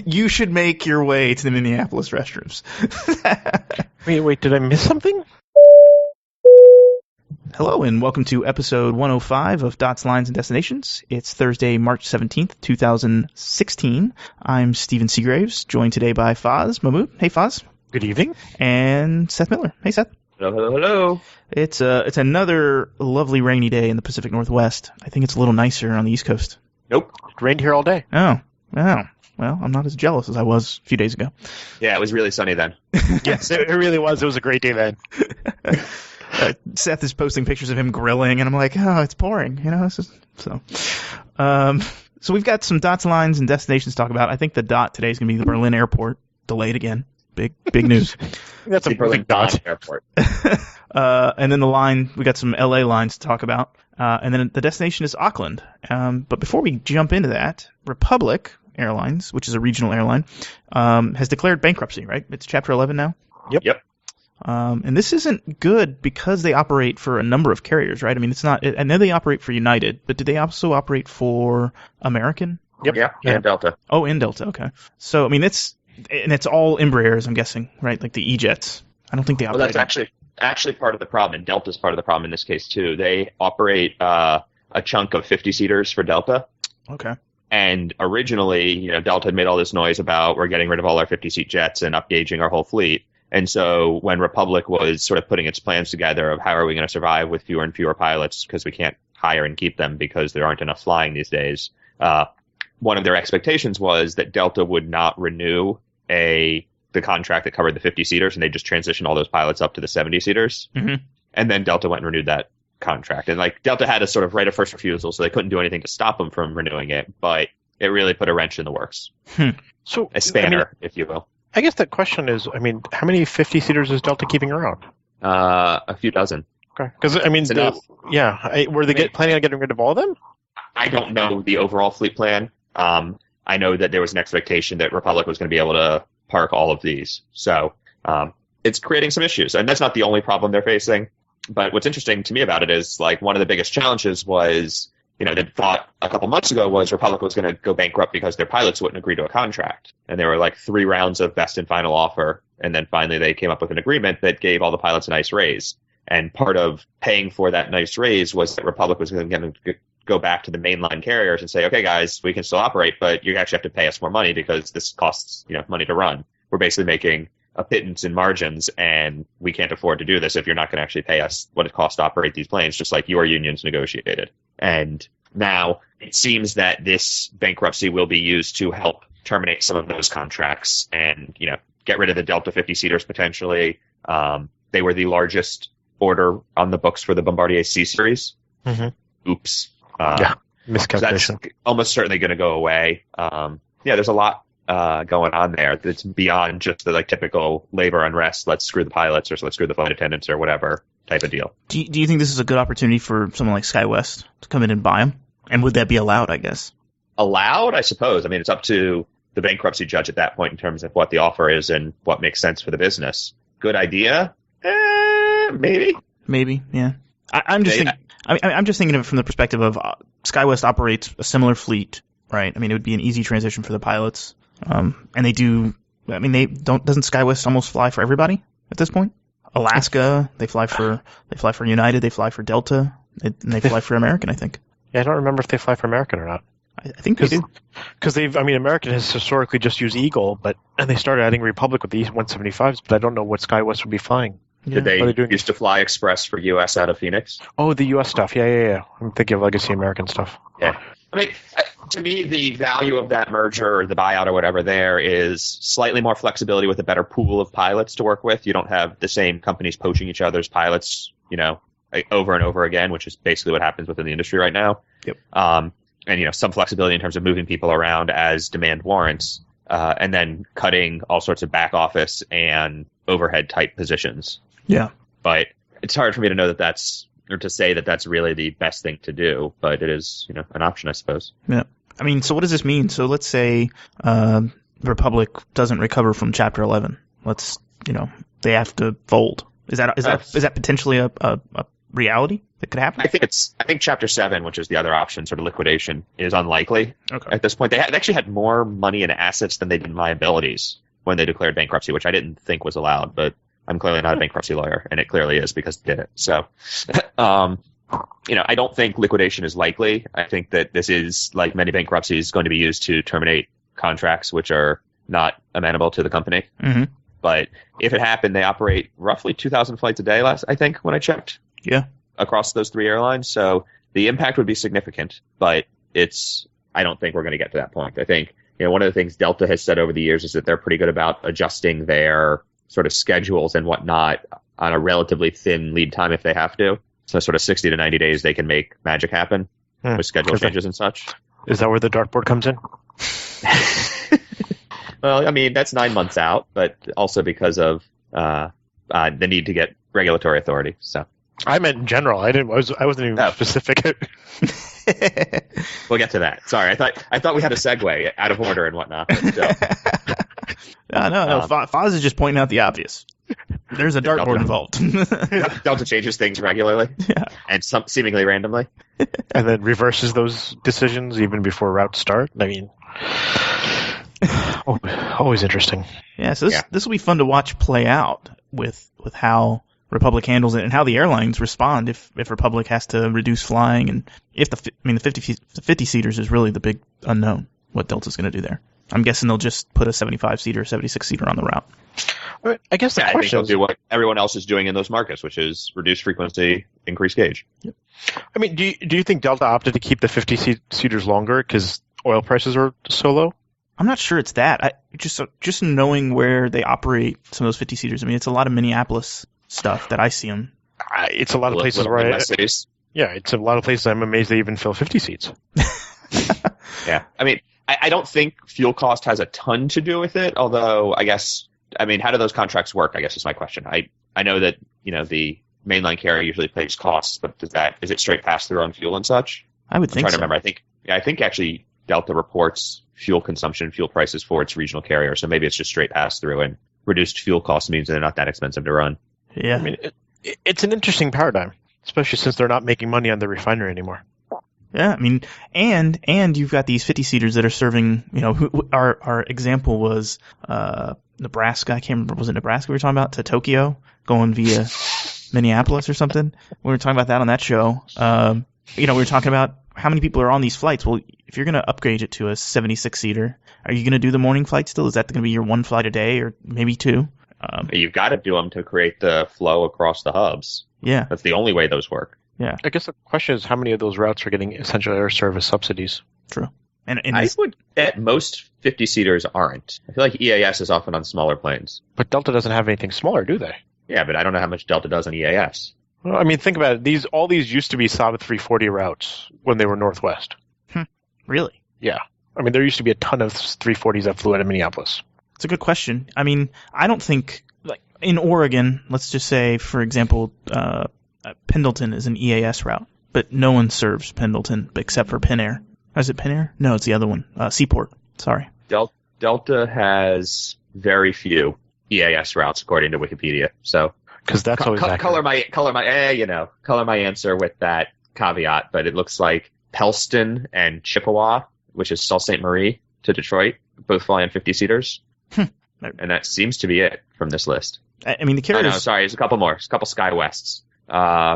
You should make your way to the Minneapolis restrooms. Wait, did I miss something? Hello, and welcome to episode 105 of Dots, Lines, and Destinations. It's Thursday, March 17th, 2016. I'm Stephen Seagraves, joined today by Faz Mahmood. Hey, Faz. Good evening. And Seth Miller. Hey, Seth. Hello. It's another lovely rainy day in the Pacific Northwest. I think it's a little nicer on the East Coast. Nope. It rained here all day. Oh. Well, I'm not as jealous as I was a few days ago. Yeah, it was really sunny then. Yes, it really was. It was a great day then. Seth is posting pictures of him grilling, and I'm like, oh, it's pouring, So we've got some dots, lines, and destinations to talk about. I think the dot today is going to be the Berlin airport, delayed again. Big news. That's a Berlin dot airport. And then the line, we got some LA lines to talk about. And then the destination is Auckland. But before we jump into that, Republic Airlines, which is a regional airline, has declared bankruptcy, right? It's Chapter 11 now? Yep. And this isn't good because they operate for a number of carriers, right? I mean, it's not. I know they operate for United, but do they also operate for American? Yep. Yeah, and Delta. Oh, and Delta. Okay. So, I mean, it's all Embraers, I'm guessing, right? Like the E-jets. I don't think they operate. Well, that's actually part of the problem, and Delta's part of the problem in this case too. They operate a chunk of 50-seaters for Delta. Okay. And originally, Delta had made all this noise about we're getting rid of all our 50-seat jets and upgauging our whole fleet. And so when Republic was sort of putting its plans together of how are we going to survive with fewer and fewer pilots because we can't hire and keep them because there aren't enough flying these days, one of their expectations was that Delta would not renew the contract that covered the 50-seaters, and they just transition all those pilots up to the 70-seaters. Mm-hmm. And then Delta went and renewed that contract. And Delta had a sort of right of first refusal, so they couldn't do anything to stop them from renewing it, but it really put a wrench in the works. So a spanner, if you will. I guess the question is, how many 50-seaters is Delta keeping around? A few dozen. Okay. Because, were they planning on getting rid of all of them? I don't know the overall fleet plan. I know that there was an expectation that Republic was going to be able to park all of these. So it's creating some issues. And that's not the only problem they're facing. But what's interesting to me about it is, one of the biggest challenges was, the thought a couple months ago was Republic was going to go bankrupt because their pilots wouldn't agree to a contract. And there were 3 rounds of best and final offer. And then finally they came up with an agreement that gave all the pilots a nice raise. And part of paying for that nice raise was that Republic was going to go back to the mainline carriers and say, okay, guys, we can still operate, but you actually have to pay us more money because this costs, money to run. We're basically making a pittance in margins, and we can't afford to do this if you're not going to actually pay us what it costs to operate these planes, just like your unions negotiated. And now it seems that this bankruptcy will be used to help terminate some of those contracts and, get rid of the Delta 50-seaters potentially. They were the largest order on the books for the Bombardier C series. Mm-hmm. Oops. Miscalculation. So that's almost certainly going to go away. There's a lot going on there that's beyond just the typical labor unrest, let's screw the pilots or let's screw the flight attendants or whatever type of deal. Do you think this is a good opportunity for someone like SkyWest to come in and buy them? And would that be allowed, I guess? Allowed, I suppose. It's up to the bankruptcy judge at that point in terms of what the offer is and what makes sense for the business. Good idea? Maybe. Maybe, yeah. I'm just thinking of it from the perspective of SkyWest operates a similar fleet, right? It would be an easy transition for the pilots. And they do. Doesn't SkyWest almost fly for everybody at this point? Alaska, they fly for United, they fly for Delta, and they fly for American, I think. Yeah, I don't remember if they fly for American or not. I think they do. Because American has historically just used Eagle, and they started adding Republic with the E-175s, but I don't know what SkyWest would be flying. Yeah. Did they used to fly Express for U.S. out of Phoenix? Oh, the U.S. stuff. Yeah. I'm thinking of Legacy American stuff. Yeah. To me, the value of that merger or the buyout or whatever there is slightly more flexibility with a better pool of pilots to work with. You don't have the same companies poaching each other's pilots, over and over again, which is basically what happens within the industry right now. Yep. And, some flexibility in terms of moving people around as demand warrants, and then cutting all sorts of back office and overhead type positions. Yeah. But it's hard for me to know to say that that's really the best thing to do, but it is, an option, I suppose. Yeah. So what does this mean? So let's say the Republic doesn't recover from Chapter 11. They have to fold. Is that potentially a reality that could happen? I think Chapter 7, which is the other option, sort of liquidation, is unlikely at this point. They actually had more money and assets than they did liabilities when they declared bankruptcy, which I didn't think was allowed, but I'm clearly not a bankruptcy lawyer, and it clearly is because they did it. So, I don't think liquidation is likely. I think that this is, like many bankruptcies, going to be used to terminate contracts which are not amenable to the company. Mm-hmm. But if it happened, they operate roughly 2,000 flights a day I think, when I checked. Yeah. Across those 3 airlines. So the impact would be significant, but I don't think we're going to get to that point. I think, one of the things Delta has said over the years is that they're pretty good about adjusting their sort of schedules and whatnot on a relatively thin lead time if they have to. So sort of 60 to 90 days, they can make magic happen with schedule changes and such. Is that where the dartboard comes in? Well, I mean, that's 9 months out, but also because of the need to get regulatory authority. So I meant in general. I wasn't even specific. We'll get to that. Sorry, I thought we had a segue out of order and whatnot. So. No. Foz is just pointing out the obvious. There's a dartboard involved. Delta changes things regularly, and seemingly randomly, and then reverses those decisions even before routes start. I mean, always interesting. Yeah, so this will be fun to watch play out with how Republic handles it and how the airlines respond if Republic has to reduce flying, and if the 50-seaters is really the big unknown. What Delta's going to do there? I'm guessing they'll just put a 75-seater, 76-seater on the route. I guess the question I think they'll do what everyone else is doing in those markets, which is reduce frequency, increase gauge. Yep. I mean, do you think Delta opted to keep the 50-seaters longer because oil prices are so low? I'm not sure it's that. Just knowing where they operate some of those 50-seaters. I mean, it's a lot of Minneapolis stuff that I see them. It's a lot of places where it's a lot of places I'm amazed they even fill 50 seats. Yeah, I mean, I don't think fuel cost has a ton to do with it, although I guess, I mean, how do those contracts work, I guess is my question. I know that, the mainline carrier usually pays costs, but is it straight pass through on fuel and such? I would think so. I'm trying to remember. I think actually Delta reports fuel consumption, fuel prices for its regional carrier, so maybe it's just straight pass through, and reduced fuel costs means they're not that expensive to run. Yeah. I mean, it's an interesting paradigm, especially since they're not making money on the refinery anymore. Yeah, I mean, and you've got these 50-seaters that are serving, our example was Nebraska. I can't remember, was it Nebraska we were talking about, to Tokyo, going via Minneapolis or something? We were talking about that on that show. We were talking about how many people are on these flights. Well, if you're going to upgrade it to a 76-seater, are you going to do the morning flight still? Is that going to be your one flight a day or maybe two? You've got to do them to create the flow across the hubs. Yeah. That's the only way those work. Yeah. I guess the question is how many of those routes are getting essential air service subsidies? True. And I would bet most 50-seaters aren't. I feel like EAS is often on smaller planes. But Delta doesn't have anything smaller, do they? Yeah, but I don't know how much Delta does on EAS. Well, I mean, think about it. All these used to be Saab 340 routes when they were Northwest. Really? Yeah. I mean, there used to be a ton of 340s that flew out of Minneapolis. It's a good question. I mean, I don't think, like, in Oregon, let's just say, for example, Pendleton is an EAS route, but no one serves Pendleton except for Pinair. Is it Pinair? No, it's the other one. Seaport. Sorry. Delta has very few EAS routes according to Wikipedia. So, because that's always color my answer with that caveat. But it looks like Pellston and Chippewa, which is Sault Ste. Marie to Detroit, both fly on 50-seaters. And that seems to be it from this list. I mean, the carriers... Oh, no, sorry, there's a couple more. There's a couple SkyWests.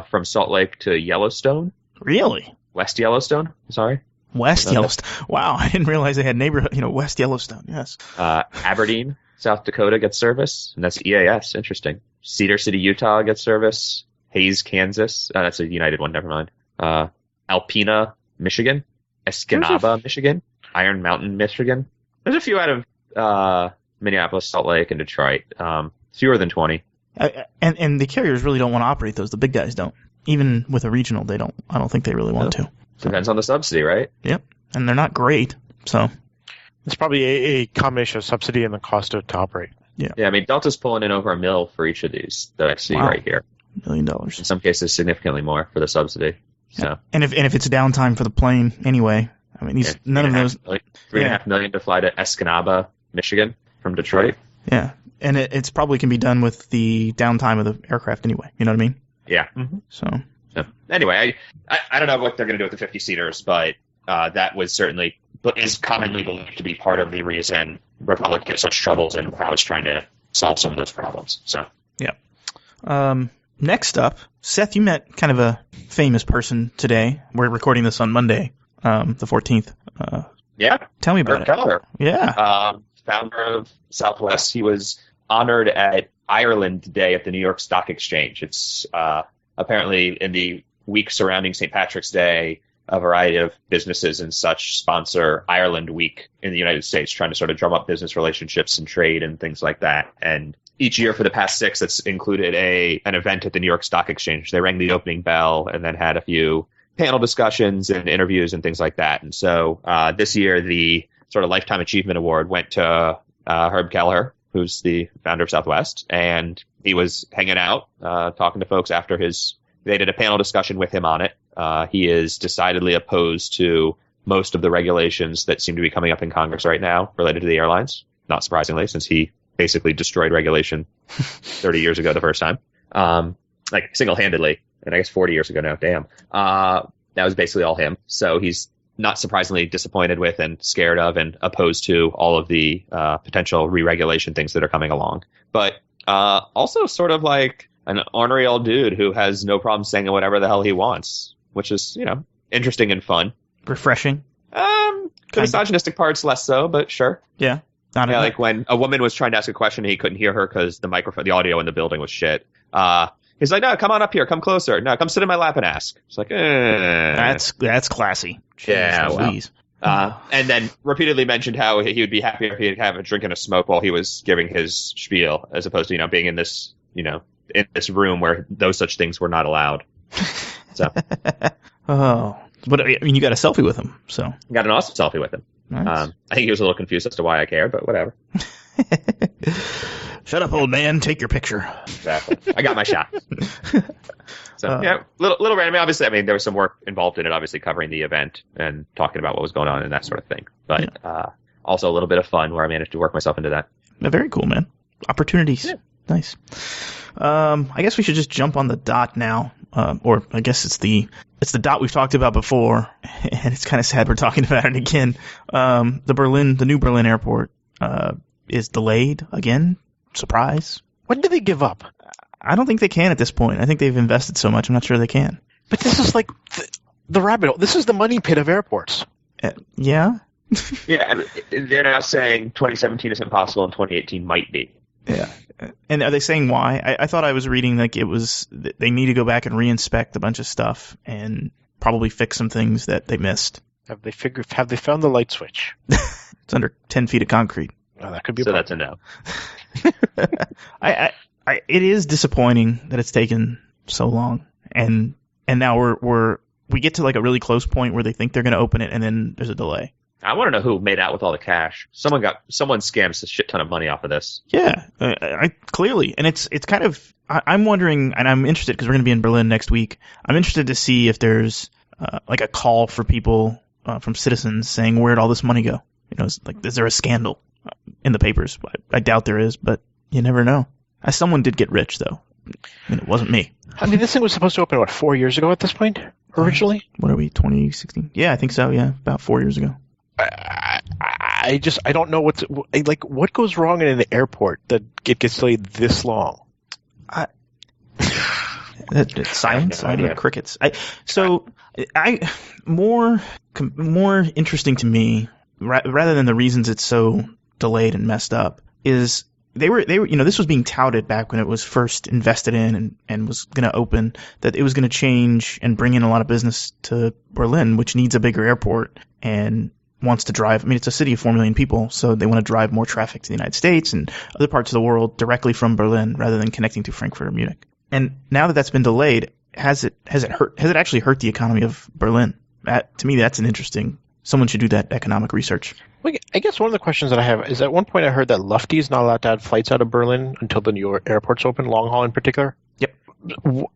From Salt Lake to Yellowstone. Really? West Yellowstone, sorry. West Yellowstone. Wow, I didn't realize they had neighborhood, West Yellowstone, yes. Aberdeen, South Dakota gets service, and that's EAS. Interesting. Cedar City, Utah gets service. Hayes, Kansas. That's a United one, never mind. Alpena, Michigan. Escanaba, Michigan. Iron Mountain, Michigan. There's a few out of Minneapolis, Salt Lake, and Detroit. Fewer than 20. And the carriers really don't want to operate those. The big guys don't. Even with a regional, they don't. I don't think they really want to. Depends on the subsidy, right? Yep. And they're not great, so. It's probably a combination of subsidy and the cost to operate. Yeah. Yeah, I mean, Delta's pulling in over $1 million for each of these that I see right here. $1 million. In some cases, significantly more for the subsidy. So. And if it's downtime for the plane anyway, I mean, none of those. $3.5 million to fly to Escanaba, Michigan from Detroit. Yeah. And it's probably can be done with the downtime of the aircraft anyway. You know what I mean? Yeah. Mm-hmm. So Anyway, I don't know what they're going to do with the 50-seaters, but that was certainly is commonly believed to be part of the reason Republic gets such troubles and how it's trying to solve some of those problems. So yeah. Next up, Seth, you met kind of a famous person today. We're recording this on Monday, the 14th. Yeah. Tell me about Herb Kelleher. Yeah. Founder of Southwest. He was honored at Ireland Day at the New York Stock Exchange. It's apparently in the week surrounding St. Patrick's Day, a variety of businesses and such sponsor Ireland Week in the United States, trying to sort of drum up business relationships and trade and things like that. And each year for the past 6, it's included an event at the New York Stock Exchange. They rang the opening bell and then had a few panel discussions and interviews and things like that. And so this year, the sort of Lifetime Achievement Award went to Herb Kelleher, who's the founder of Southwest. And he was hanging out, talking to folks after they did a panel discussion with him on it. He is decidedly opposed to most of the regulations that seem to be coming up in Congress right now related to the airlines, not surprisingly, since he basically destroyed regulation 30 years ago the first time, like single-handedly, and I guess 40 years ago now, damn. That was basically all him. So he's not surprisingly disappointed with and scared of and opposed to all of the potential re-regulation things that are coming along. But also sort of like an ornery old dude who has no problem saying whatever the hell he wants, which is, interesting and fun. Refreshing. The misogynistic parts less so, but sure. Yeah. Like when a woman was trying to ask a question, he couldn't hear her because the audio in the building was shit. He's like, no, come on up here, come closer. No, come sit in my lap and ask. It's like, That's classy. Jeez, yeah, please. And then repeatedly mentioned how he would be happy if he'd have a drink and a smoke while he was giving his spiel, as opposed to, being in this, in this room where those such things were not allowed. So. Oh, but I mean, you got a selfie with him, so. Got an awesome selfie with him. Nice. I think he was a little confused as to why I cared, but whatever. Shut up, old man. Take your picture. Exactly. I got my shot. So, little random. Obviously, I mean, there was some work involved in it, obviously covering the event and talking about what was going on and that sort of thing. But also a little bit of fun where I managed to work myself into that. Very cool, man. Opportunities. Yeah. Nice. I guess we should just jump on the dot now. Or I guess it's the dot we've talked about before, and it's kind of sad we're talking about it again. The new Berlin airport is delayed again. Surprise. When did they give up? I don't think they can at this point. I think they've invested so much. I'm not sure they can. But this is like the rabbit hole. This is the money pit of airports. Yeah. Yeah, they're now saying 2017 is impossible and 2018 might be. Yeah. And are they saying why? I thought I was reading like it was they need to go back and reinspect a bunch of stuff and probably fix some things that they missed. Have they found the light switch? It's under 10 feet of concrete. Oh, that could be. So that's a no. It is disappointing that it's taken so long, and now we get to like a really close point where they think they're going to open it, and then there's a delay. I want to know who made out with all the cash. Someone scammed a shit ton of money off of this. Yeah, clearly, and it's kind of I'm wondering, and I'm interested because we're going to be in Berlin next week. I'm interested to see if there's like a call for people from citizens saying where'd all this money go? Like is there a scandal in the papers? I doubt there is, but you never know. Someone did get rich though. I mean, it wasn't me. I mean, this thing was supposed to open 4 years ago at this point originally. What are we? 2016? Yeah, I think so. Yeah, about 4 years ago. I don't know what goes wrong in an airport that it gets delayed this long. It's silence. I need crickets. More interesting to me, rather than the reasons it's so delayed and messed up, is they were this was being touted back when it was first invested in and was going to open, that it was going to change and bring in a lot of business to Berlin, which needs a bigger airport and wants to drive. I mean, it's a city of 4 million people, so they want to drive more traffic to the United States and other parts of the world directly from Berlin rather than connecting to Frankfurt or Munich. And now that that's been delayed, has it actually hurt the economy of Berlin? To me, that's an interesting. Someone should do that economic research. Well, I guess one of the questions that I have is, at one point I heard that Lufthansa is not allowed to have flights out of Berlin until the new airport's open, long haul in particular. Yep. Do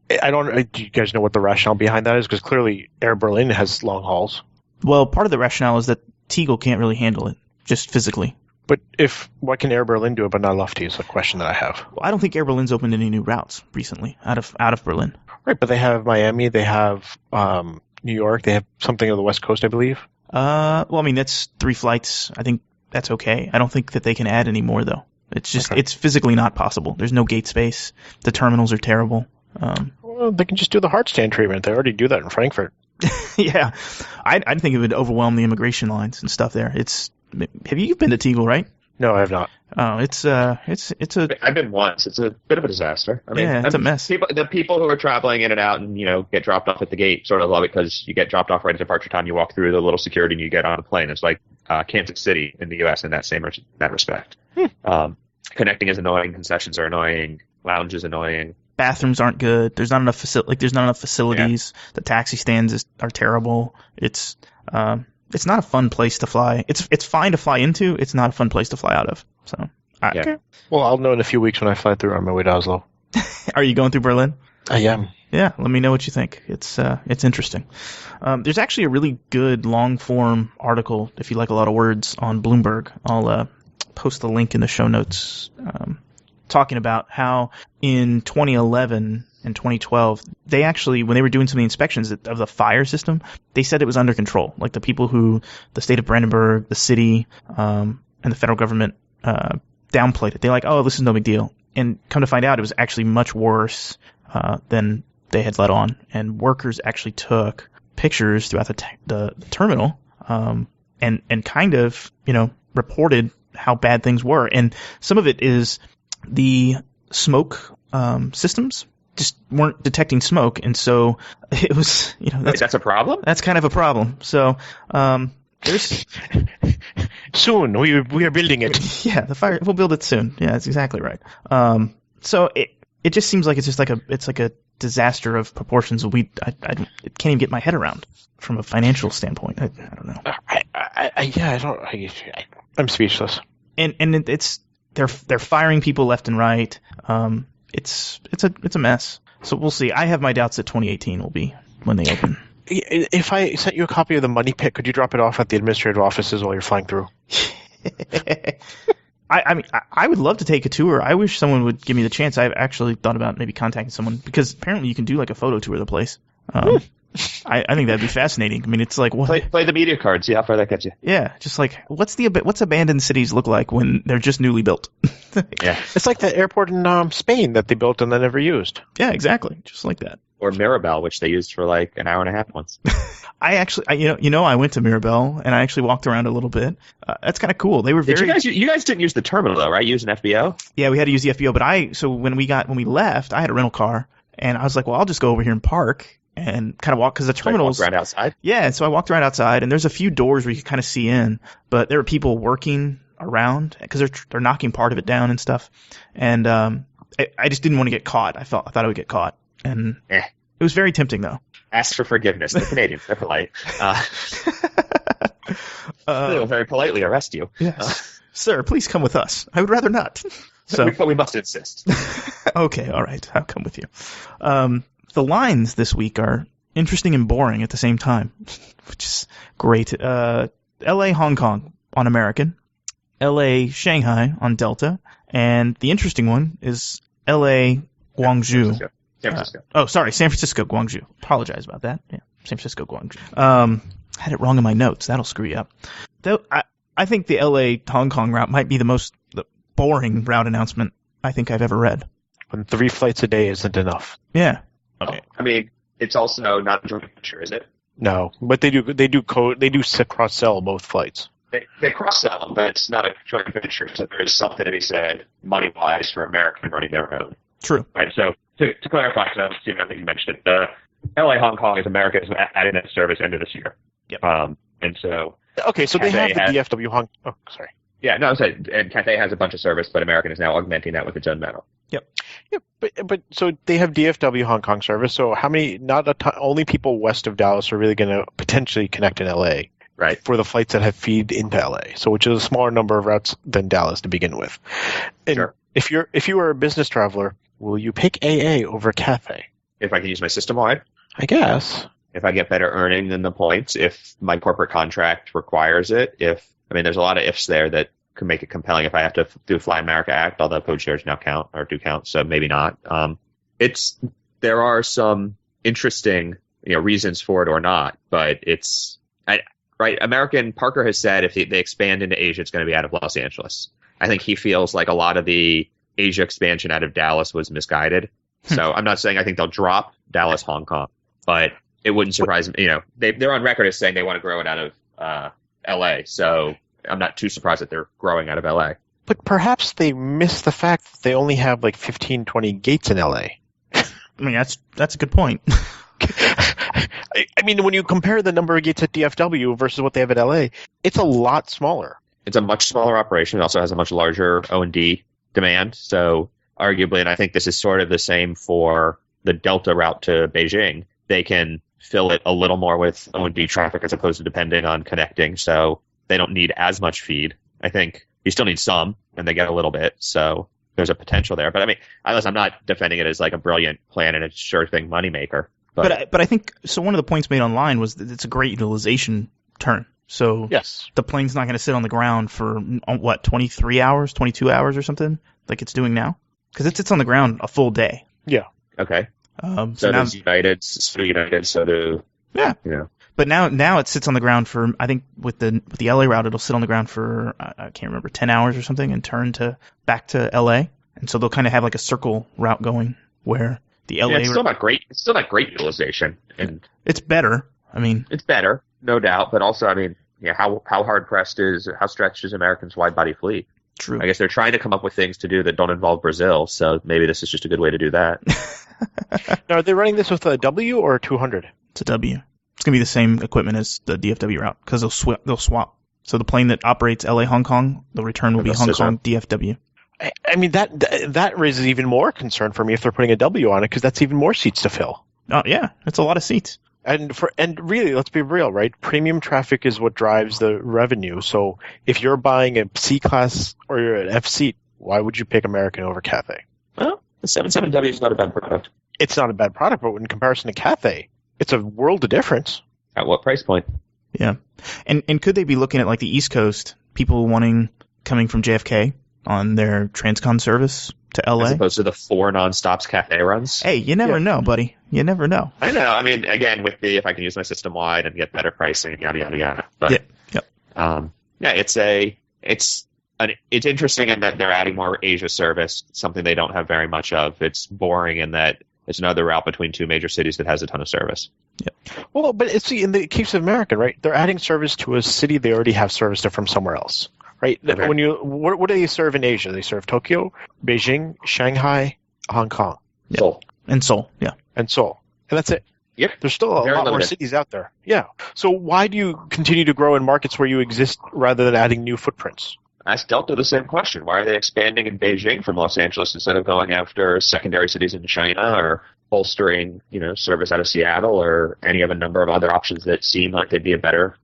you guys know what the rationale behind that is? Because clearly Air Berlin has long hauls. Well, part of the rationale is that Tegel can't really handle it, just physically. But what can Air Berlin do but not Lufthansa is a question that I have. Well, I don't think Air Berlin's opened any new routes recently out of Berlin. Right, but they have Miami, they have New York, they have something on the West Coast, I believe. Well, I mean, that's 3 flights. I think that's okay. I don't think that they can add any more, though. It's just, It's physically not possible. There's no gate space. The terminals are terrible. Well, they can just do the hard stand treatment. They already do that in Frankfurt. Yeah. I think it would overwhelm the immigration lines and stuff there. Have you been to Tegel, right? No, I have not. Oh, it's I've been once. It's a bit of a disaster. I mean, yeah, it's a mess. The people who are traveling in and out and, get dropped off at the gate sort of love it because you get dropped off right at departure time. You walk through the little security and you get on the plane. It's like Kansas City in the U.S. in that respect. Connecting is annoying. Concessions are annoying. Lounge is annoying. Bathrooms aren't good. There's not enough facilities. Yeah. The taxi stands are terrible. It's not a fun place to fly. It's fine to fly into. It's not a fun place to fly out of. So, okay. Well, I'll know in a few weeks when I fly through on my way to Oslo. Are you going through Berlin? I am. Yeah, let me know what you think. It's interesting. There's actually a really good long form article if you like a lot of words on Bloomberg. I'll post the link in the show notes. Talking about how in 2011 and 2012, they actually, when they were doing some of the inspections of the fire system, they said it was under control. Like the state of Brandenburg, the city, and the federal government downplayed it. They're like, oh, this is no big deal. And come to find out, it was actually much worse than they had let on. And workers actually took pictures throughout the terminal and kind of, reported how bad things were. And some of it is the smoke systems just weren't detecting smoke, and so it was, that's a problem. That's kind of a problem. So there's soon we are building it. Yeah, we'll build it soon. Yeah, that's exactly right. So it just seems like it's like a disaster of proportions. I can't even get my head around from a financial standpoint. I don't know. I'm speechless. And they're firing people left and right. It's a mess. So we'll see. I have my doubts that 2018 will be when they open. If I sent you a copy of the money pit, could you drop it off at the administrative offices while you're flying through? I mean, I would love to take a tour. I wish someone would give me the chance. I've actually thought about maybe contacting someone because apparently you can do like a photo tour of the place. I think that'd be fascinating. I mean, it's like what? Play the media card. See how far that gets you. Yeah, just like what's abandoned cities look like when they're just newly built? Yeah, it's like that airport in Spain that they built and then never used. Yeah, exactly, just like that. Or Mirabel, which they used for like an hour and a half once. I actually, I went to Mirabel and I actually walked around a little bit. That's kind of cool. They were very. You guys didn't use the terminal though, right? You used an FBO. Yeah, we had to use the FBO. So when we left, I had a rental car and I was like, well, I'll just go over here and park. And kind of walk because the terminals. So walk around outside. Yeah, so I walked around outside, and there's a few doors where you can kind of see in, but there were people working around because they're knocking part of it down and stuff. And I just didn't want to get caught. I thought I would get caught, and it was very tempting though. Ask for forgiveness. The Canadians, they're polite. They'll very politely arrest you. Yes, sir. Please come with us. I would rather not. But we must insist. Okay, all right. I'll come with you. The lines this week are interesting and boring at the same time, which is great. LA, Hong Kong on American, LA, Shanghai on Delta, and the interesting one is LA, Guangzhou. San Francisco. San Francisco, Guangzhou. Apologize about that. Yeah, San Francisco, Guangzhou. Had it wrong in my notes. That'll screw you up. Though I think the LA, Hong Kong route might be the boring route announcement I think I've ever read. When 3 flights a day isn't enough. Yeah. Okay. I mean, it's also not a joint venture, is it? No, but they do cross sell both flights. They cross sell them, but it's not a joint venture. So there is something to be said money wise for American running their own. True. Right. So to clarify, because I think you mentioned it, the LA Hong Kong is America's adding that service into this year. Yep. And so okay, so they have the DFW Hong. Oh, sorry. Yeah, no, I'm saying, and Cathay has a bunch of service, but American is now augmenting that with its own metal. Yep. But so they have DFW Hong Kong service. So how many? Only people west of Dallas are really going to potentially connect in LA, right? For the flights that have feed into LA, so which is a smaller number of routes than Dallas to begin with. And sure. If you are a business traveler, will you pick AA over Cathay? If I can use my system wide, I guess. If I get better earning than the points, if my corporate contract requires it, there's a lot of ifs there that could make it compelling if I have to do a Fly America Act, although code shares now count or do count, so maybe not. There are some interesting reasons for it or not, but right. Parker has said if they expand into Asia, it's going to be out of Los Angeles. I think he feels like a lot of the Asia expansion out of Dallas was misguided. So I'm not saying I think they'll drop Dallas, Hong Kong, but it wouldn't surprise me. They're on record as saying they want to grow it out of L.A. So I'm not too surprised that they're growing out of L.A. But perhaps they miss the fact that they only have like 15, 20 gates in L.A. I mean, that's a good point. I mean, when you compare the number of gates at DFW versus what they have at LA, it's a lot smaller. It's a much smaller operation. It also has a much larger O&D demand. So arguably, and I think this is sort of the same for the Delta route to Beijing, they can fill it a little more with O&D traffic as opposed to depending on connecting. So they don't need as much feed. I think you still need some, and they get a little bit. So there's a potential there. But I mean, I'm not defending it as like a brilliant plan and a sure thing moneymaker. But I think so. One of the points made online was that it's a great utilization turn. So yes, the plane's not going to sit on the ground for what 23 hours, 22 hours or something like it's doing now, because it sits on the ground a full day. Yeah. Okay. So does United. So do But now it sits on the ground for, I think with the LA route it'll sit on the ground for I can't remember, 10 hours or something and turn back to LA, and so they'll kind of have like a circle route going where. The LA it's still not great. It's still not great utilization, and it's better. I mean, it's better, no doubt. But also, I mean, how hard pressed how stretched is Americans' wide body fleet? True. I guess they're trying to come up with things to do that don't involve Brazil. So maybe this is just a good way to do that. Now, are they running this with a W or a 200? It's a W. It's gonna be the same equipment as the DFW route because they'll swap. So the plane that operates LA Hong Kong, the return will be Hong Kong DFW. I mean, that raises even more concern for me if they're putting a W on it, because that's even more seats to fill. Oh yeah, it's a lot of seats. And really, let's be real, right? Premium traffic is what drives the revenue. So if you're buying a C class or you're an F seat, why would you pick American over Cathay? Well, the 77W is not a bad product. It's not a bad product, but in comparison to Cathay, it's a world of difference. At what price point? Yeah, and could they be looking at like the East Coast, people coming from JFK? On their transcon service to LA? As opposed to the 4 nonstops Cathay runs? Hey, you never know, buddy. You never know. I know. I mean, again, if I can use my system wide and get better pricing, yada, yada, yada. But, it's interesting in that they're adding more Asia service, something they don't have very much of. It's boring in that it's another route between 2 major cities that has a ton of service. Yeah. Well, but in the case of American, right, they're adding service to a city they already have service to from somewhere else. Right. Okay. What do they serve in Asia? They serve Tokyo, Beijing, Shanghai, Hong Kong, Seoul, and that's it. Yep. There's still a lot more cities out there. Yeah. So why do you continue to grow in markets where you exist rather than adding new footprints? Ask Delta the same question. Why are they expanding in Beijing from Los Angeles instead of going after secondary cities in China or bolstering, service out of Seattle or any of a number of other options that seem like they'd be a better.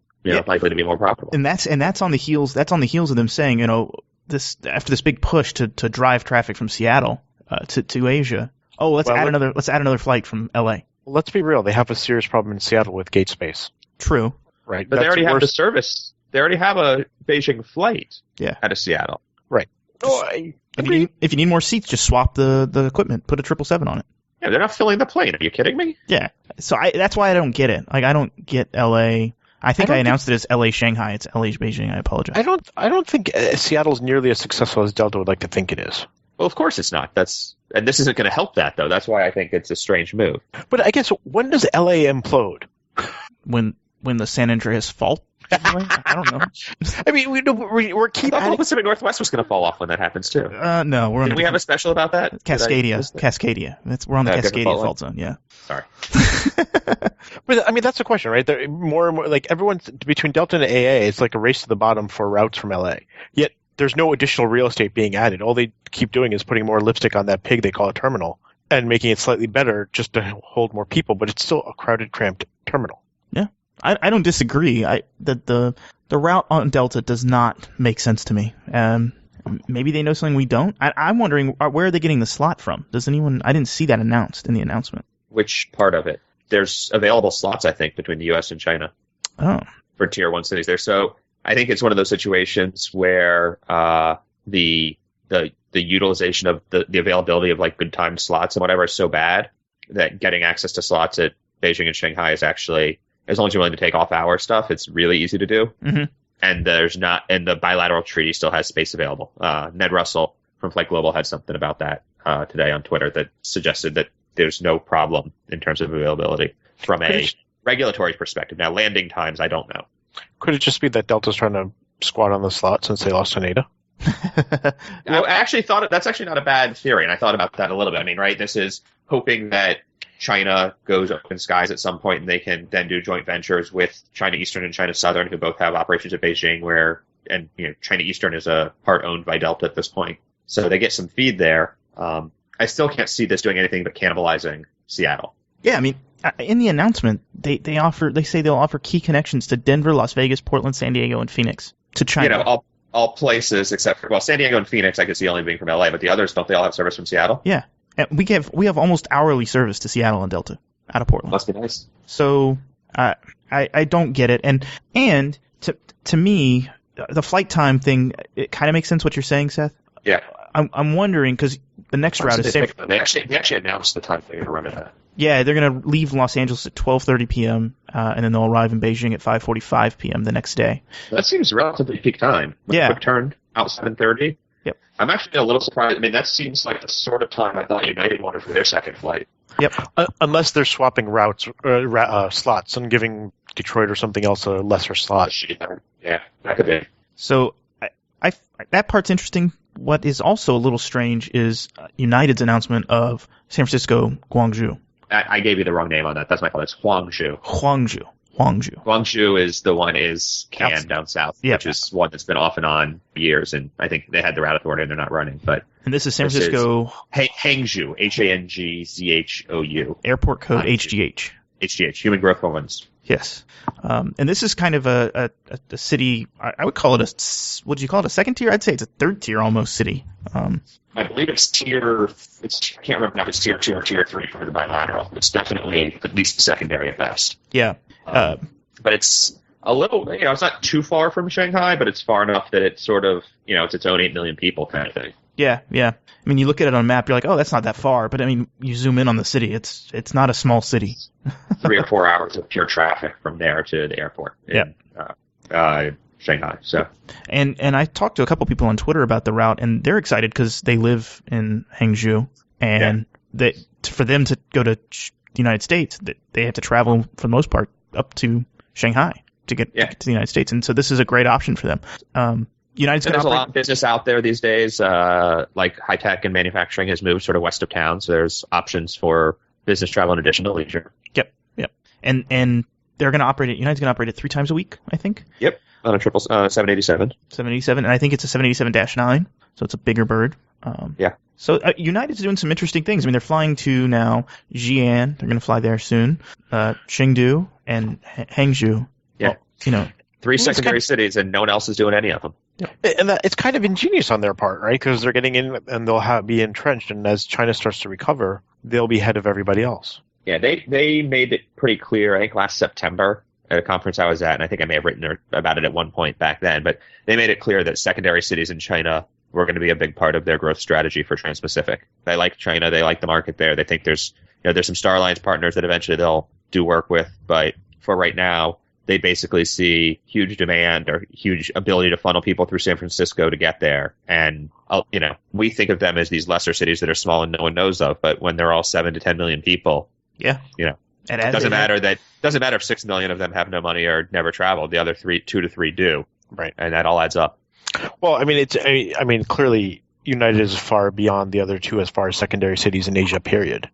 Likely to be more profitable. And that's on the heels of them saying, this after this big push to drive traffic from Seattle to Asia. Oh, let's add another flight from LA. Well, let's be real. They have a serious problem in Seattle with gate space. True. Right. But they already have the service. They already have a Beijing flight out of Seattle. Right. If you need more seats, just swap the equipment. Put a 777 on it. Yeah, they're not filling the plane. Are you kidding me? Yeah. So that's why I don't get it. Like, I don't get LA. I think I announced it as LA Shanghai. It's LA Beijing. I apologize. I don't think Seattle's nearly as successful as Delta would like to think it is. Well, of course it's not. And this isn't going to help that, though. That's why I think it's a strange move. But I guess, when does LA implode? When the San Andreas fault? I don't know. I mean, we're keep adding... the Pacific Northwest was going to fall off when that happens, too. No. Did we have a special about that? Cascadia. We're on the Cascadia fault zone, yeah. Sorry. But, I mean, that's the question, right? More and more, like, everyone's between Delta and AA, it's like a race to the bottom for routes from LA. Yet, there's no additional real estate being added. All they keep doing is putting more lipstick on that pig they call a terminal and making it slightly better just to hold more people, but it's still a crowded, cramped terminal. Yeah. I don't disagree. The route on Delta does not make sense to me. Maybe they know something we don't. I'm wondering, where are they getting the slot from? I didn't see that announced in the announcement. Which part of it? There's available slots, I think, between the U.S. and China. Oh. For Tier 1 cities there. So I think it's one of those situations where the utilization of the availability of like good timed slots and whatever is so bad that getting access to slots at Beijing and Shanghai is actually, as long as you're willing to take off hour stuff, it's really easy to do. Mm-hmm. And the bilateral treaty still has space available. Ned Russell from Flight Global had something about that today on Twitter that suggested that there's no problem in terms of availability from a regulatory perspective. Now, landing times, I don't know. Could it just be that Delta's trying to squat on the slot since they lost to NATO? I actually thought that's actually not a bad theory, and I thought about that a little bit. I mean, right, this is hoping that China goes open skies at some point, and they can then do joint ventures with China Eastern and China Southern, who both have operations at Beijing, and China Eastern is a part owned by Delta at this point, so they get some feed there. I still can't see this doing anything but cannibalizing Seattle. Yeah, I mean, in the announcement, they say they'll offer key connections to Denver, Las Vegas, Portland, San Diego, and Phoenix to China. All places except for, San Diego and Phoenix I could see only being from LA, but the others, don't they all have service from Seattle? Yeah. And we have almost hourly service to Seattle and Delta out of Portland. Must be nice. So I don't get it. And to me, the flight time thing, it kind of makes sense what you're saying, Seth. Yeah. I'm wondering, because the next route is San They actually announced the time they're going to run it at. Yeah, they're going to leave Los Angeles at 12:30 p.m. And then they'll arrive in Beijing at 5:45 p.m. the next day. That seems relatively peak time. Yeah. Quick turn out 7:30. Yep. I'm actually a little surprised. I mean, that seems like the sort of time I thought United wanted for their second flight. Yep. Unless they're swapping slots and giving Detroit or something else a lesser slot. Yeah, that could be. So I that part's interesting. What is also a little strange is United's announcement of San Francisco, Guangzhou. I gave you the wrong name on that. That's my fault. It's Huangzhou. Guangzhou is the one down south, yep. Which is one that's been off and on for years, and I think they had the route authority and they're not running. And this is San Francisco. Hangzhou, Hangzhou. Airport code HGH. HGH, Human Growth Hormones. Yes. And this is kind of a city, I would call it would you call it a second tier? I'd say it's a third tier almost city. I believe it's I can't remember now if it's tier 2 or tier 3 for the bilateral. It's definitely at least secondary at best. Yeah. But it's a little, it's not too far from Shanghai, but it's far enough that it's sort of, it's its own 8 million people kind of thing. Yeah. I mean, you look at it on a map, you're like, oh, that's not that far. But I mean, you zoom in on the city, it's not a small city. 3 or 4 hours of pure traffic from there to the airport. Shanghai. So. And I talked to a couple people on Twitter about the route, and they're excited because they live in Hangzhou, and that for them to go to the United States, they have to travel for the most part up to Shanghai to get to the United States, and so this is a great option for them. There's a lot of business out there these days. Like high tech and manufacturing has moved sort of west of town, so there's options for business travel in addition to leisure. Yep. And they're going to operate United's going to operate it 3 times a week, I think. Yep. On a 787. 787, and I think it's a 787-9, so it's a bigger bird. So United's doing some interesting things. I mean, they're flying to now Xi'an. They're going to fly there soon. Chengdu and Hangzhou. Yeah. Well, 3 secondary cities, and no one else is doing any of them. Yeah. And it's kind of ingenious on their part, right? Because they're getting in and they'll be entrenched, and as China starts to recover, they'll be ahead of everybody else. Yeah, they made it pretty clear, I think last September at a conference I was at, and I think I may have written about it at one point back then, but they made it clear that secondary cities in China were going to be a big part of their growth strategy for Trans-Pacific. They like China, they like the market there, they think there's some Star Alliance partners that eventually they'll do work with, but for right now, they basically see huge demand or huge ability to funnel people through San Francisco to get there. And, we think of them as these lesser cities that are small and no one knows of, but when they're all 7 to 10 million people, it doesn't matter if 6 million of them have no money or never traveled. The other 2 to 3 do. Right. And that all adds up. Well, I mean, clearly United is far beyond the other two as far as secondary cities in Asia, period.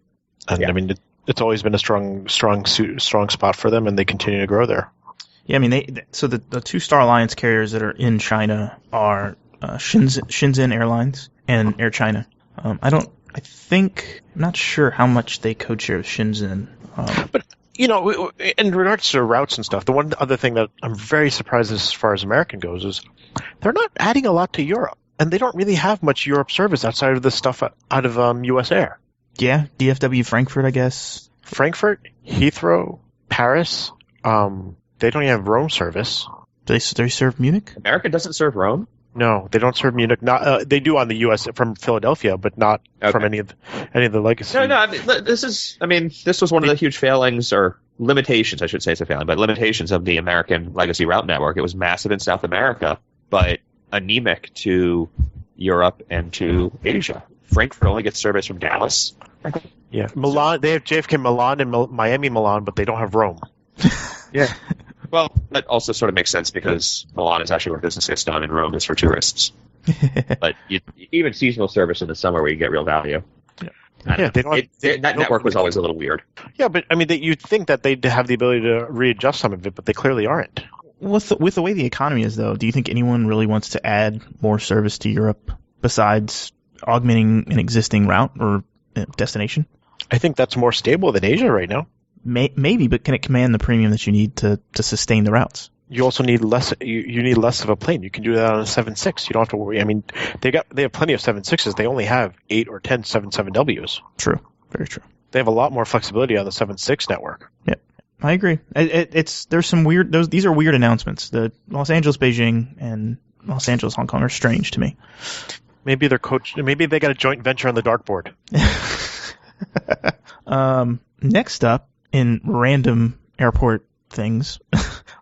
And I mean, it's always been a strong spot for them, and they continue to grow there. Yeah, I mean, so the 2 Star Alliance carriers that are in China are Shenzhen Airlines and Air China. I'm not sure how much they code share with Shenzhen. But, in regards to routes and stuff, the one other thing that I'm very surprised as far as American goes is they're not adding a lot to Europe, and they don't really have much Europe service outside of the stuff out of US Air. Yeah, DFW Frankfurt, I guess. Frankfurt, Heathrow, Paris. They don't even have Rome service. Do they serve Munich? American doesn't serve Rome? No, they don't serve Munich. Not they do on the U.S. from Philadelphia, but not from any of the legacy. No. This was one of the huge failings or limitations, I should say, it's a failing, but limitations of the American legacy route network. It was massive in South America, but anemic to Europe and to Asia. Frankfurt only gets service from Dallas. Yeah, Milan. They have JFK Milan and Miami Milan, but they don't have Rome. Yeah. Well, that also sort of makes sense because Milan is actually where business gets done and Rome is for tourists. But even seasonal service in the summer where you get real value. Yeah, that network was always a little weird. Yeah, but I mean, you'd think that they'd have the ability to readjust some of it, but they clearly aren't. With the way the economy is, though, do you think anyone really wants to add more service to Europe besides augmenting an existing route or destination? I think that's more stable than Asia right now. Maybe, but can it command the premium that you need to sustain the routes? You also need less. You need less of a plane. You can do that on a 7.6. You don't have to worry. I mean, they have plenty of 7.6s. They only have 8 or 10 7.7Ws. True, very true. They have a lot more flexibility on the 7.6 network. Yep, I agree. There's some weird. These are weird announcements. The Los Angeles Beijing and Los Angeles Hong Kong are strange to me. Maybe Maybe they got a joint venture on the dartboard. Next up, in random airport things,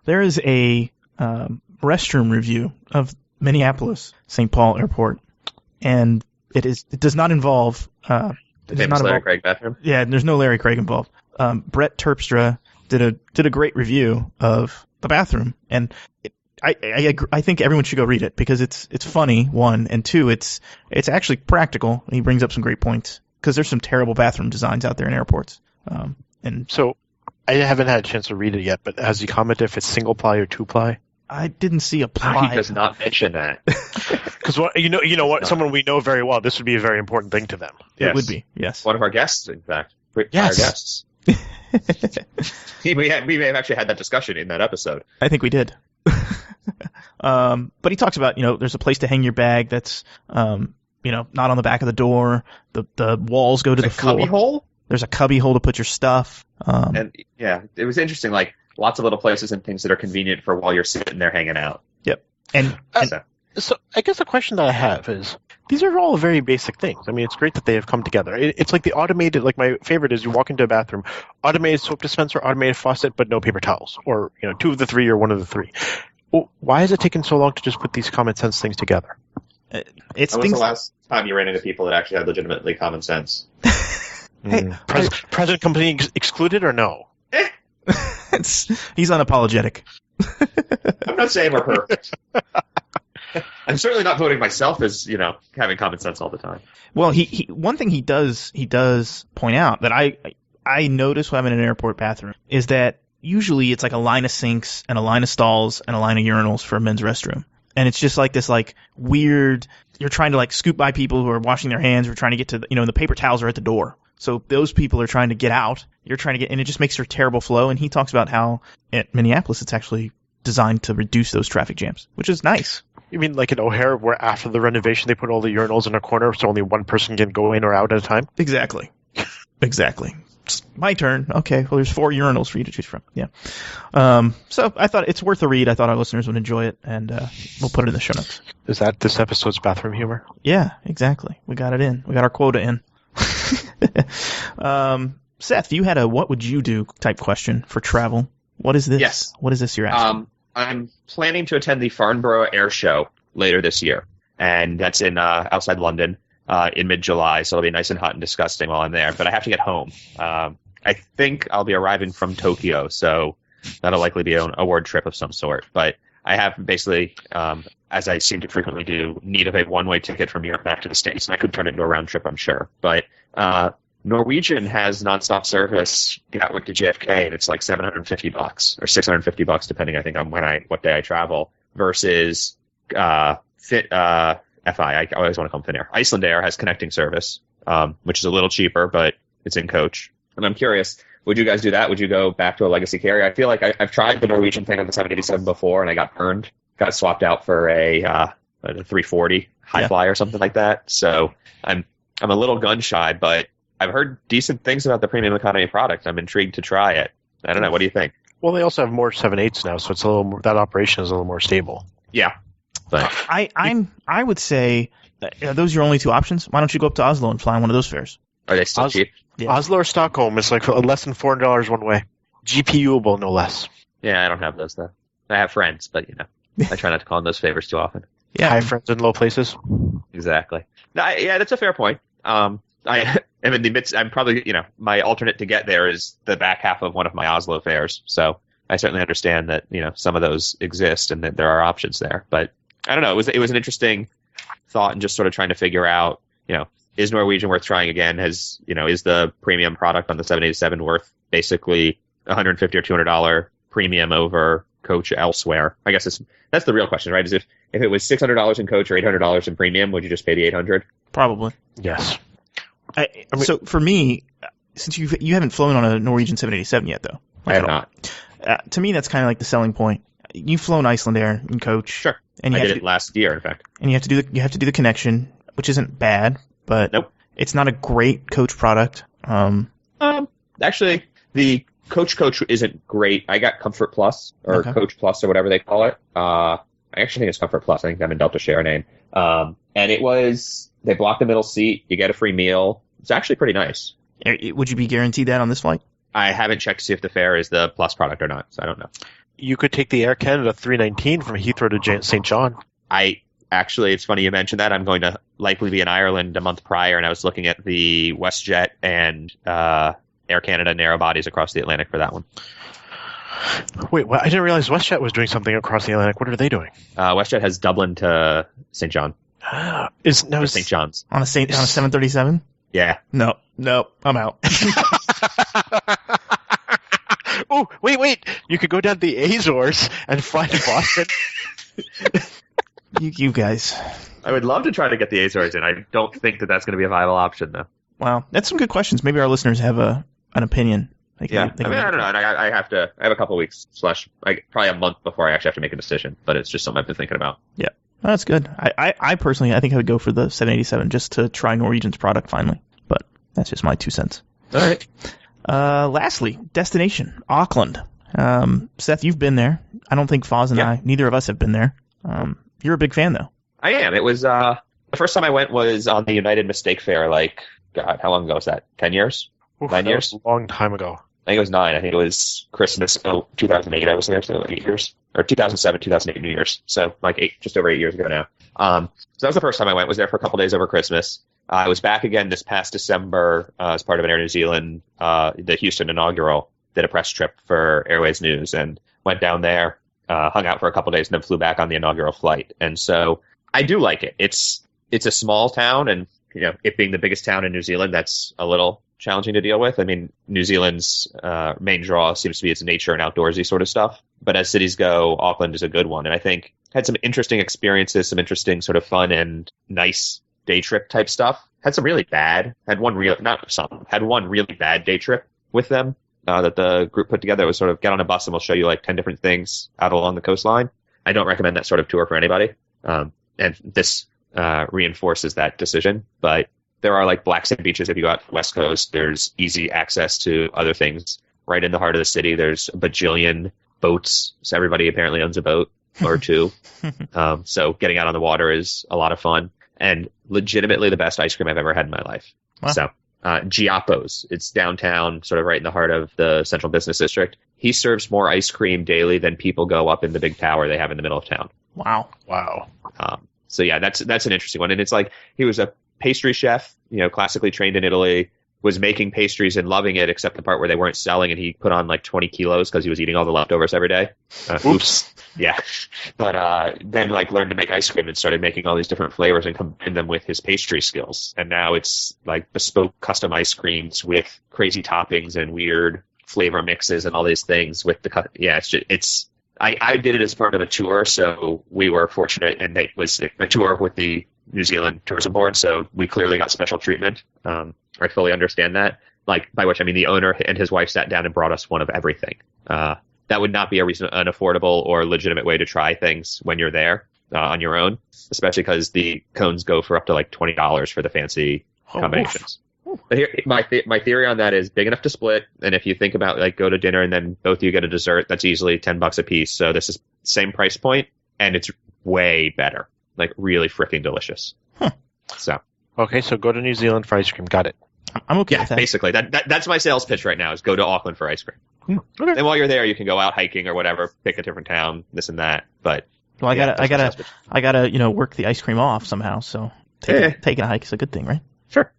there is a restroom review of Minneapolis St. Paul Airport, and it does not involve Larry Craig bathroom. Yeah, there's no Larry Craig involved. Brett Terpstra did a great review of the bathroom, and I think everyone should go read it because it's funny, one, and two, it's actually practical. And he brings up some great points because there's some terrible bathroom designs out there in airports. And so I haven't had a chance to read it yet, but has he commented if it's single ply or two ply? I didn't see a ply. He does not mention that. Because you know what, someone we know very well, this would be a very important thing to them. Yes. It would be, yes. One of our guests, in fact. Yes. Our guests. we may have actually had that discussion in that episode. I think we did. But he talks about, there's a place to hang your bag that's, not on the back of the door. The walls go to the floor. Cubby hole? There's a cubby hole to put your stuff. And yeah, it was interesting. Like lots of little places and things that are convenient for while you're sitting there hanging out. Yep. And so I guess the question that I have is, these are all very basic things. I mean, it's great that they have come together. It's like the automated, like my favorite is you walk into a bathroom, automated soap dispenser, automated faucet, but no paper towels, or 2 of the 3 or 1 of the 3. Well, why has it taken so long to just put these common sense things together? When was the last time you ran into people that actually had legitimately common sense? Hey, present company excluded or no? He's unapologetic. I'm not saying we're perfect. I'm certainly not voting myself as having common sense all the time. Well, he one thing he does point out that I notice when I'm in an airport bathroom is that usually it's like a line of sinks and a line of stalls and a line of urinals for a men's restroom. And it's just like this weird, you're trying to scoop by people who are washing their hands or trying to get to, the paper towels are at the door. So those people are trying to get out. You're trying to get, and it just makes for terrible flow. And he talks about how at Minneapolis it's actually designed to reduce those traffic jams, which is nice. You mean like in O'Hare where after the renovation they put all the urinals in a corner so only one person can go in or out at a time? Exactly. It's my turn. Okay, well there's 4 urinals for you to choose from. Yeah. So I thought it's worth a read. I thought our listeners would enjoy it, and we'll put it in the show notes. Is that this episode's bathroom humor? Yeah, exactly. We got it in. We got our quota in. Seth, you had a what would you do type question for travel. What is this? Yes. What is this you're asking? I'm planning to attend the Farnborough Air Show later this year, and that's in outside London in mid-July, so it'll be nice and hot and disgusting while I'm there. But I have to get home. I think I'll be arriving from Tokyo, so that'll likely be an award trip of some sort. But I have basically, as I seem to frequently do, need of a one-way ticket from Europe back to the States, and I could turn it into a round trip, I'm sure. But Norwegian has nonstop service Gatwick to JFK, and it's like $750 or $650, depending, I think, on what day I travel, versus FI. I always want to call them Finnair. Iceland Air has connecting service, which is a little cheaper, but it's in coach. And I'm curious, would you guys do that? Would you go back to a legacy carrier? I feel like I've tried the Norwegian thing on the 787 before, and I got burned. Got swapped out for a 340 high fly or something like that. So I'm a little gun shy, but I've heard decent things about the premium economy product. I'm intrigued to try it. I don't know. What do you think? Well, they also have more 7/8s now, so it's a little more, that operation is a little more stable. Yeah. But I would say, are those your only two options? Why don't you go up to Oslo and fly on one of those fares? are they still cheap? Yeah. Oslo or Stockholm is like less than $400 one way. GPU-able, no less. Yeah, I don't have those though. I have friends, but I try not to call in those favors too often. Yeah. High friends in low places. Exactly. No, yeah, that's a fair point. I am in the midst. I'm probably, my alternate to get there is the back half of one of my Oslo fares. So I certainly understand that, some of those exist and that there are options there. But I don't know. It was an interesting thought and just sort of trying to figure out, is Norwegian worth trying again? Is the premium product on the 787 worth basically $150 or $200 premium over coach elsewhere? I guess that's the real question, right? Is if it was $600 in coach or $800 in premium, would you just pay the $800? Probably. Yes. So for me, since you haven't flown on a Norwegian 787 yet, though. I have not. To me, that's kind of like the selling point. You've flown Iceland Air in coach. Sure. And I did it last year, in fact. And you have to do the connection, which isn't bad, but Nope. It's not a great coach product. Actually, the coach isn't great. I got Comfort Plus or Coach Plus or whatever they call it. I actually think it's Comfort Plus. I think I'm in Delta Share name. And they block the middle seat. You get a free meal. It's actually pretty nice. Would you be guaranteed that on this flight? I haven't checked to see if the fare is the Plus product or not, so I don't know. You could take the Air Canada 319 from Heathrow to St. John. It's funny you mentioned that. I'm going to likely be in Ireland a month prior, and I was looking at the WestJet and Air Canada narrow bodies across the Atlantic for that one. Wait, I didn't realize WestJet was doing something across the Atlantic. What are they doing? WestJet has Dublin to St. John. St. John's. On a 737? Yeah. No, I'm out. Oh, wait. You could go down to the Azores and fly to Boston. You guys. I would love to try to get the Azores in. I don't think that's going to be a viable option, though. Wow. That's some good questions. Maybe our listeners have an opinion. I don't know. I have a couple weeks probably a month before I actually have to make a decision, but it's just something I've been thinking about. Yeah. That's good. I personally, I think I would go for the 787 just to try Norwegian's product finally. But that's just my 2 cents. All right. Lastly, destination, Auckland. Seth, you've been there. I don't think Foz and I, neither of us have been there. You're a big fan, though. I am. It was, the first time I went was on the United Mistake Fair, God, how long ago was that? 10 years? 9 years? A long time ago. I think it was 9. I think it was Christmas, 2008 I was there, so 8 years. Or 2007, 2008 New Year's. So, just over 8 years ago now. So that was the first time I went. Was there for a couple days over Christmas. I was back again this past December as part of an Air New Zealand, the Houston inaugural, did a press trip for Airways News and went down there, hung out for a couple days, and then flew back on the inaugural flight. And so I do like it. It's a small town, and it being the biggest town in New Zealand, that's a little challenging to deal with. I mean, New Zealand's main draw seems to be its nature and outdoorsy sort of stuff. But as cities go, Auckland is a good one. And I think had some interesting experiences, some interesting sort of fun and nice day trip type stuff. Had one really bad day trip with them that the group put together. It was sort of get on a bus and we'll show you 10 different things out along the coastline. I don't recommend that sort of tour for anybody. And this reinforces that decision. But there are black sand beaches if you go out to the West Coast. There's easy access to other things right in the heart of the city. There's a bajillion boats. So everybody apparently owns a boat or two. So getting out on the water is a lot of fun and legitimately the best ice cream I've ever had in my life. Wow. So Giappo's, it's downtown, sort of right in the heart of the central business district. He serves more ice cream daily than people go up in the big tower they have in the middle of town. Wow. So yeah, that's an interesting one. And it's he was a pastry chef, classically trained in Italy, was making pastries and loving it, except the part where they weren't selling, and he put on 20 kilos because he was eating all the leftovers every day. Oops. Yeah. But then learned to make ice cream and started making all these different flavors and combined them with his pastry skills. And now it's bespoke custom ice creams with crazy toppings and weird flavor mixes and all these things with I did it as part of a tour, so we were fortunate, and it was a tour with the New Zealand Tourism Board, so we clearly got special treatment. I fully understand that. By which I mean the owner and his wife sat down and brought us one of everything. That would not be an affordable or legitimate way to try things when you're there on your own, especially because the cones go for up to $20 for the fancy combinations. But here, my theory on that is big enough to split, and if you think about like go to dinner and then both of you get a dessert, that's easily $10 a piece. So this is same price point, and it's way better, like really freaking delicious. So okay, so go to New Zealand for ice cream. Got it. I'm okay yeah, with that. basically that's my sales pitch right now is go to Auckland for ice cream. Okay. And while you're there, you can go out hiking or whatever, pick a different town, this and that. But Well, I gotta work the ice cream off somehow. So taking a hike is a good thing, right? Sure.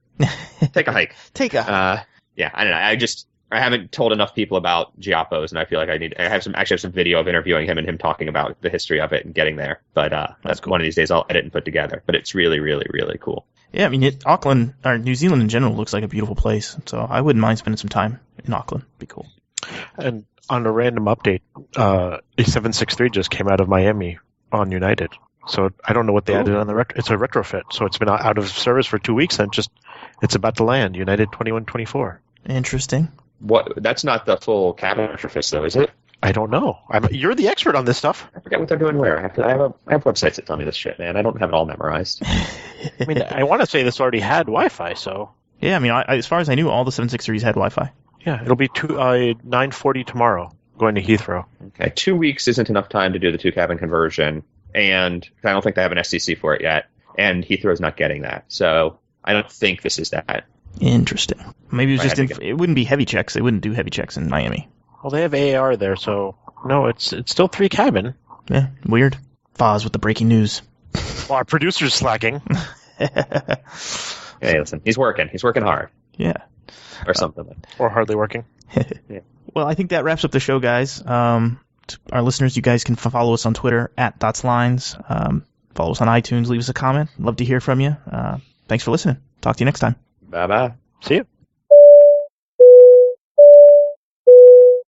Take a hike. Yeah, I don't know. I haven't told enough people about Giappos, and I feel like I have some video of interviewing him and him talking about the history of it and getting there. But that's cool. One of these days I'll edit and put together. But it's really, really, really cool. Yeah, I mean, Auckland or New Zealand in general looks like a beautiful place. So I wouldn't mind spending some time in Auckland. It'd be cool. And on a random update, a 763 just came out of Miami on United. So I don't know what they added on the it's a retrofit. So it's been out of service for 2 weeks and it's about to land. United 2124. Interesting. What? That's not the full cabin retrofit, though, is it? I don't know. You're the expert on this stuff. I forget what they're doing where. I have websites that tell me this shit, man. I don't have it all memorized. I mean, I want to say this already had Wi-Fi, so. Yeah, I mean, as far as I knew, all the 763s had Wi-Fi. Yeah, it'll be 9:40 tomorrow going to Heathrow. Okay, 2 weeks isn't enough time to do the two cabin conversion, and I don't think they have an STC for it yet, and Heathrow's not getting that, so I don't think this is that. Interesting. Maybe it was it wouldn't be heavy checks. They wouldn't do heavy checks in Miami. Well, they have AAR there, so no, it's still 3 cabin. Yeah, weird. Foz with the breaking news. Well, our producer's slacking. Hey, listen, he's working. He's working hard. Yeah. Or something. Or hardly working. Yeah. Well, I think that wraps up the show, guys. To our listeners, you guys can follow us on Twitter @DotsLines. Follow us on iTunes. Leave us a comment. Love to hear from you. Thanks for listening. Talk to you next time. Bye-bye. See you.